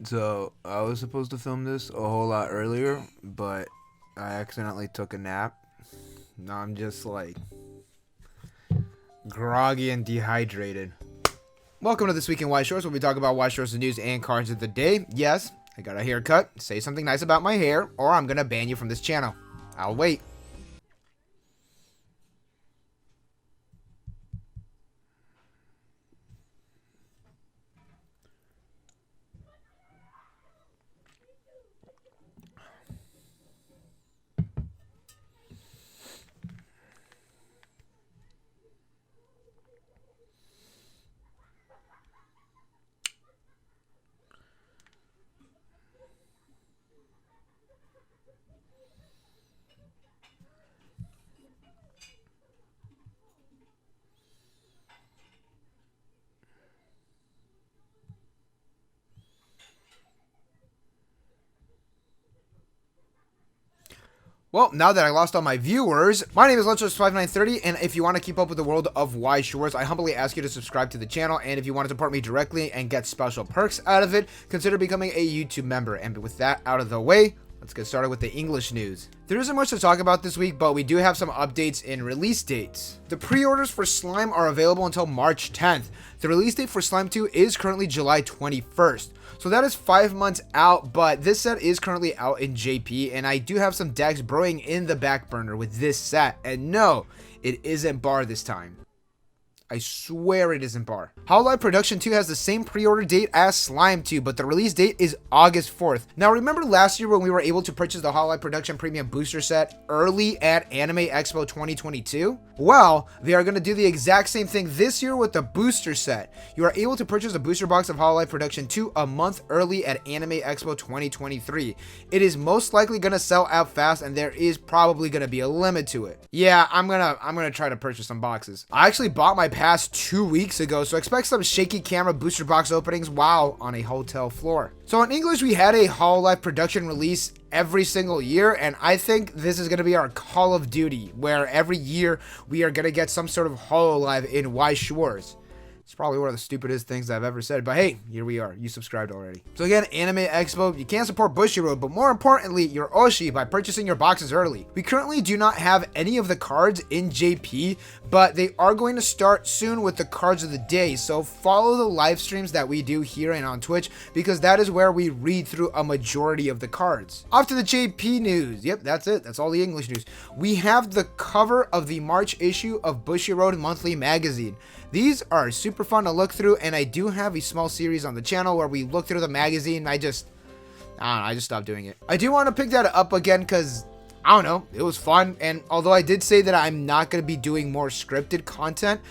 So I was supposed to film this a whole lot earlier, but I accidentally took a nap. Now I'm just like groggy and dehydrated. Welcome to This Week in Weiss Schwarz, where we talk about Weiss Schwarz's news and cards of the day. Yes, I got a haircut. Say something nice about my hair, or I'm gonna ban you from this channel. I'll wait. Well, now that I lost all my viewers, my name is Let's5930, and if you want to keep up with the world of Weiss Schwarz, I humbly ask you to subscribe to the channel, and if you want to support me directly and get special perks out of it, consider becoming a YouTube member. And with that out of the way, let's get started with the English news. There isn't much to talk about this week, but we do have some updates in release dates. The pre-orders for Slime are available until March 10th. The release date for Slime 2 is currently July 21st. So that is 5 months out, but this set is currently out in JP, and I do have some decks brewing in the back burner with this set. And no, it isn't bar this time. I swear it isn't bar. Hololive Production 2 has the same pre-order date as Slime 2, but the release date is August 4th. Now, remember last year when we were able to purchase the Hololive Production Premium Booster Set early at Anime Expo 2022? Well, they are going to do the exact same thing this year with the Booster Set. You are able to purchase a booster box of Hololive Production 2 a month early at Anime Expo 2023. It is most likely going to sell out fast, and there is probably going to be a limit to it. Yeah, I'm gonna try to purchase some boxes. I actually bought my pass 2 weeks ago, so expect some shaky camera booster box openings while on a hotel floor. So in English, we had a Hololive Production release every single year, and I think this is going to be our Call of Duty, where every year we are going to get some sort of Hololive in Weiss Schwarz. It's probably one of the stupidest things I've ever said, but hey, here we are. You subscribed already. So again, Anime Expo, you can support Bushiroad, but more importantly, your Oshi by purchasing your boxes early. We currently do not have any of the cards in JP, but they are going to start soon with the cards of the day. So follow the live streams that we do here and on Twitch, because that is where we read through a majority of the cards. Off to the JP news. Yep, that's it. That's all the English news. We have the cover of the March issue of Bushiroad Monthyl Magazine. These are super fun to look through, and I do have a small series on the channel where we look through the magazine. I just stopped doing it. I do want to pick that up again because, I don't know, it was fun. And although I did say that I'm not going to be doing more scripted content,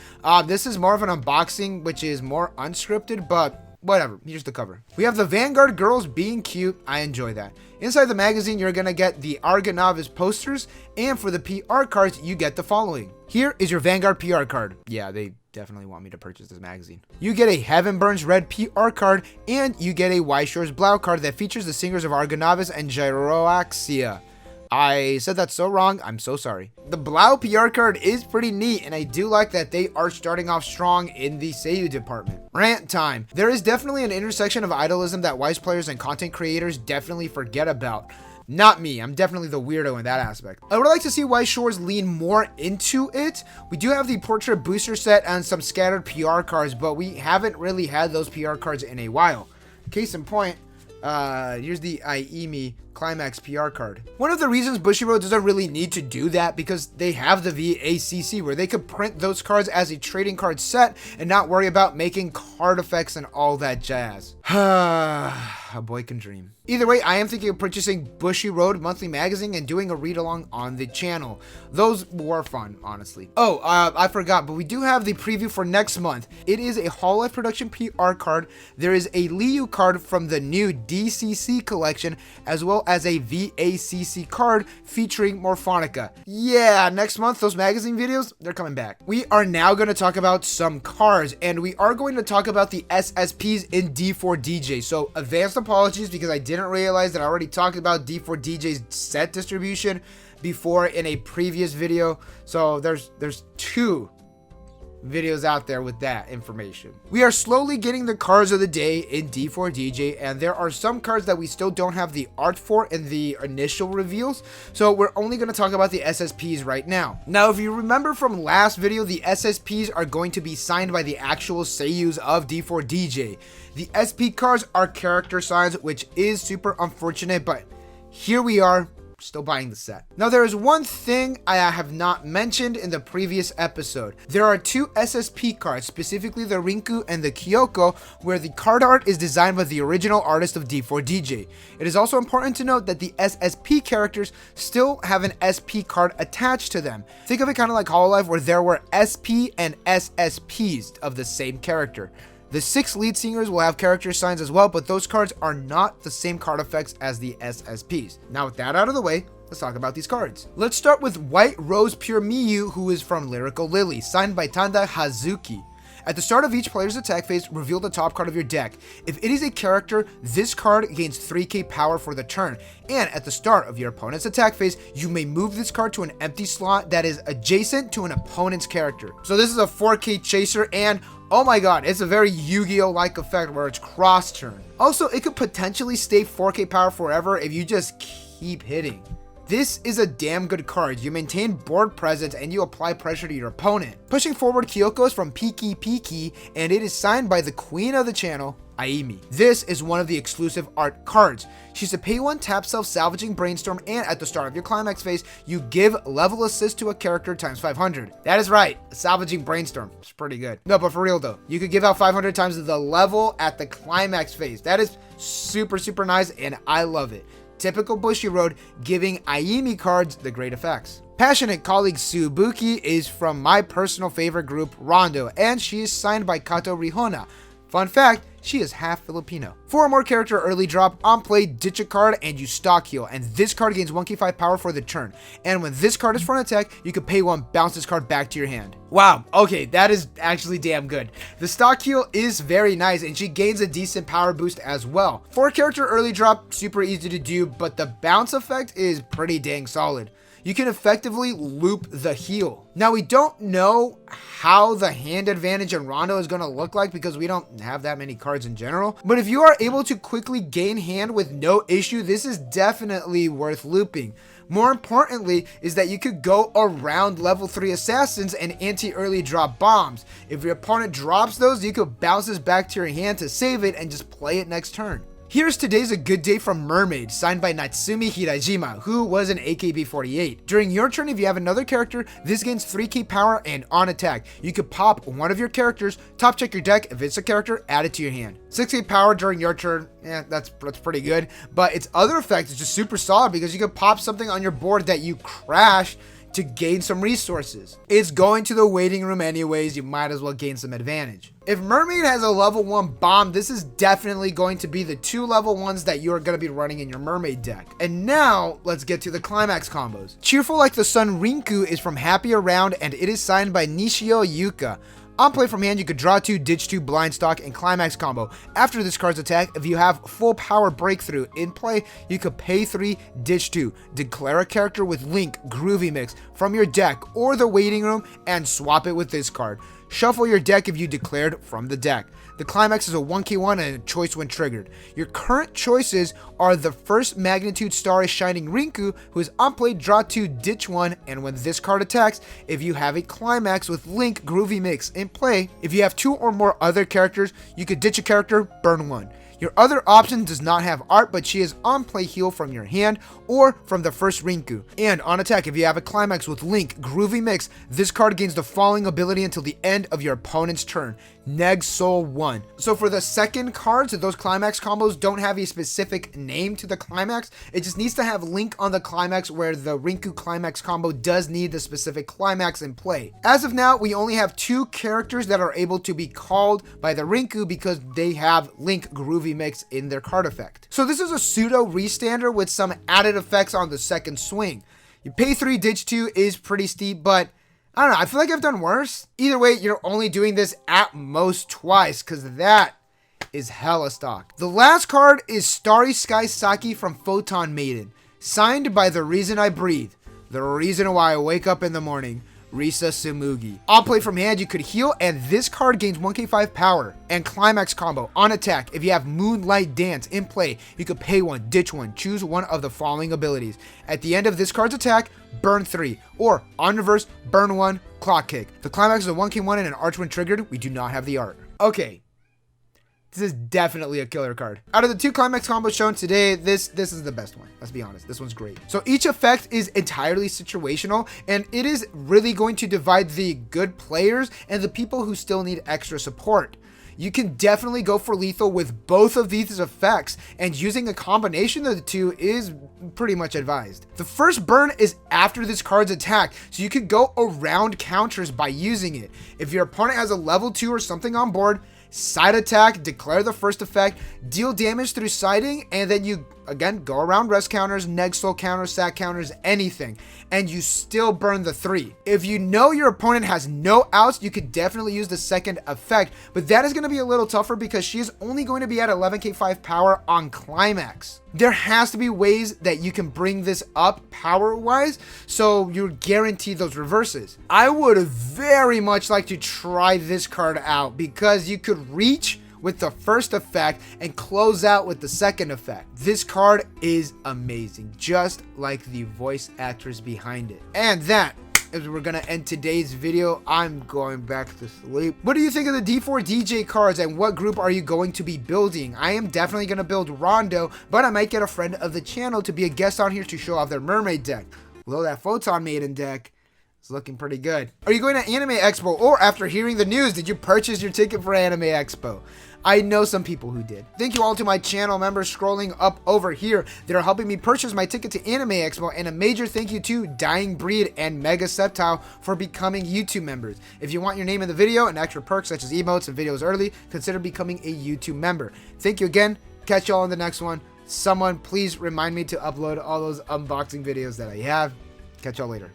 this is more of an unboxing, which is more unscripted, but whatever. Here's the cover. We have the Vanguard girls being cute. I enjoy that. Inside the magazine, you're going to get the Argonavis posters, and for the PR cards, you get the following. Here is your Vanguard PR card. Yeah, they definitely want me to purchase this magazine. You get a Heaven Burns Red PR card, and you get a Weiss Schwarz Blau card that features the singers of Argonavis and Gyroaxia. I said that so wrong. I'm so sorry. The Blau PR card is pretty neat, and I do like that they are starting off strong in the Seiyu department. Rant time. There is definitely an intersection of idolism that Weiss players and content creators definitely forget about. Not me. I'm definitely the weirdo in that aspect. I would like to see Weiss Schwarz lean more into it. We do have the portrait booster set and some scattered PR cards, but we haven't really had those PR cards in a while. Case in point, here's the Aimi Climax PR card. One of the reasons Bushiroad doesn't really need to do that because they have the VACC where they could print those cards as a trading card set and not worry about making card effects and all that jazz. A boy can dream. Either way, I am thinking of purchasing Bushiroad Monthyl Magazine and doing a read-along on the channel. Those were fun, honestly. Oh, I forgot, but we do have the preview for next month. It is a Hololive Production PR card. There is a Liu card from the new DCC collection, as well as a VACC card featuring Morphonica. Yeah, next month, those magazine videos, they're coming back. We are now going to talk about some cards, and we are going to talk about the SSPs in D4DJ. So, advanced apologies because I didn't realize that I already talked about D4DJ's set distribution before in a previous video. So, there's two videos out there with that information. We are slowly getting the cards of the day in D4DJ, and there are some cards that we still don't have the art for in the initial reveals, so we're only going to talk about the SSPs right now. Now, if you remember from last video, the SSPs are going to be signed by the actual seiyus of D4DJ. The SP cards are character signs, which is super unfortunate, but here we are, still buying the set. Now, there is one thing I have not mentioned in the previous episode. There are two SSP cards, specifically the Rinku and the Kyoko, where the card art is designed by the original artist of D4DJ. It is also important to note that the SSP characters still have an SP card attached to them. Think of it kind of like hololive, where there were SP and SSPs of the same character. The 6 lead singers will have character signs as well, but those cards are not the same card effects as the SSPs. Now, with that out of the way, let's talk about these cards. Let's start with White Rose Pure Miyu, who is from Lyrical Lily, signed by Tanda Hazuki. At the start of each player's attack phase, reveal the top card of your deck. If it is a character, this card gains 3k power for the turn. And at the start of your opponent's attack phase, you may move this card to an empty slot that is adjacent to an opponent's character. So this is a 4k chaser, and oh my god, it's a very Yu-Gi-Oh-like effect where it's cross turn. Also, it could potentially stay 4k power forever if you just keep hitting. This is a damn good card. You maintain board presence and you apply pressure to your opponent. Pushing forward, Kyoko is from Piki Piki, and it is signed by the queen of the channel, Aimi. This is one of the exclusive art cards. She's a pay 1 tap self-salvaging brainstorm, and at the start of your climax phase, you give level assist to a character times 500. That is right, salvaging brainstorm. It's pretty good. No, but for real though, you could give out 500 times the level at the climax phase. That is super, super nice, and I love it. Typical Bushiroad, giving Aimi cards the great effects. Passionate colleague Subuki is from my personal favorite group, Rondo, and she is signed by Kato Rihona. Fun fact, she is half Filipino. For a more character early drop, on play, ditch a card and you stock heal, and this card gains 1k5 power for the turn. And when this card is for an attack, you can pay 1, bounce this card back to your hand. Wow, okay, that is actually damn good. The stock heal is very nice, and she gains a decent power boost as well. For a character early drop, super easy to do, but the bounce effect is pretty dang solid. You can effectively loop the heal. Now, we don't know how the hand advantage in Rondo is going to look like because we don't have that many cards in general. But if you are able to quickly gain hand with no issue, this is definitely worth looping. More importantly is that you could go around level 3 assassins and anti-early drop bombs. If your opponent drops those, you could bounce this back to your hand to save it and just play it next turn. Here's today's a good day from Mermaid, signed by Natsumi Hirajima, who was an AKB48. During your turn, if you have another character, this gains 3k power and on attack. You could pop one of your characters, top check your deck. If it's a character, add it to your hand. 6k power during your turn, that's pretty good. But its other effect is just super solid because you could pop something on your board that you crash to gain some resources. It's going to the waiting room anyways, you might as well gain some advantage. If Mermaid has a level 1 bomb, this is definitely going to be the 2 level 1s that you're going to be running in your Mermaid deck. And now, let's get to the climax combos. Cheerful Like the Sun Rinku is from Happy Around, and it is signed by Nishio Yuka. On play from hand, you could draw 2, ditch 2, blind stock, and climax combo. After this card's attack, if you have full power breakthrough in play, you could pay 3, ditch 2, declare a character with Link, Groovy Mix from your deck or the waiting room, and swap it with this card. Shuffle your deck if you declared from the deck. The climax is a 1k1 and a choice when triggered. Your current choices are the first magnitude star is Shining Rinku, who is on play, draw 2, ditch 1, and when this card attacks, if you have a climax with Link, Groovy Mix in play, if you have 2 or more other characters, you could ditch a character, burn 1. Your other option does not have art, but she is on play heal from your hand or from the first Rinku. And on attack, if you have a climax with Link, Groovy Mix, this card gains the following ability until the end of your opponent's turn. Neg Soul 1. So for the second cards, those climax combos don't have a specific name to the climax. It just needs to have Link on the climax, where the Rinku climax combo does need the specific climax in play. As of now, we only have 2 characters that are able to be called by the Rinku because they have Link, Groovy Mix in their card effect. So this is a pseudo restander with some added effects on the second swing. You pay 3, ditch 2 is pretty steep, but I don't know, I feel like I've done worse. Either way, you're only doing this at most twice, because that is hella stock. The last card is Starry Sky Saki from Photon Maiden, signed by The Reason I Breathe, the reason why I wake up in the morning. Risa Sumugi. On play from hand, you could heal, and this card gains 1k5 power. And Climax combo. On attack, if you have Moonlight Dance in play, you could pay 1, ditch 1, choose one of the following abilities. At the end of this card's attack, burn 3, or on reverse, burn 1, clock kick. The Climax is a 1k1 and an arch when triggered. We do not have the art. Okay. This is definitely a killer card. Out of the 2 Climax combos shown today, this is the best one. Let's be honest. This one's great. So each effect is entirely situational, and it is really going to divide the good players and the people who still need extra support. You can definitely go for lethal with both of these effects, and using a combination of the 2 is pretty much advised. The first burn is after this card's attack, so you can go around counters by using it. If your opponent has a level 2 or something on board, side attack, declare the first effect, deal damage through siding, and then you again go around rest counters, neg soul counters, sack counters, anything, and you still burn the 3. If you know your opponent has no outs, you could definitely use the second effect, but that is going to be a little tougher because she is only going to be at 11k5 power on Climax. There has to be ways that you can bring this up power wise, so you're guaranteed those reverses. I would very much like to try this card out because you could reach with the first effect and close out with the second effect. This card is amazing, just like the voice actress behind it. And that is where we're gonna end today's video. I'm going back to sleep. What do you think of the D4DJ cards, and what group are you going to be building? I am definitely gonna build Rondo, but I might get a friend of the channel to be a guest on here to show off their mermaid deck. Although that Photon Maiden deck is looking pretty good. Are you going to Anime Expo, or after hearing the news, did you purchase your ticket for Anime Expo? I know some people who did. Thank you all to my channel members scrolling up over here that are helping me purchase my ticket to Anime Expo, and a major thank you to Dying Breed and Mega Septile for becoming YouTube members. If you want your name in the video and extra perks such as emotes and videos early, consider becoming a YouTube member. Thank you again. Catch y'all in the next one. Someone please remind me to upload all those unboxing videos that I have. Catch y'all later.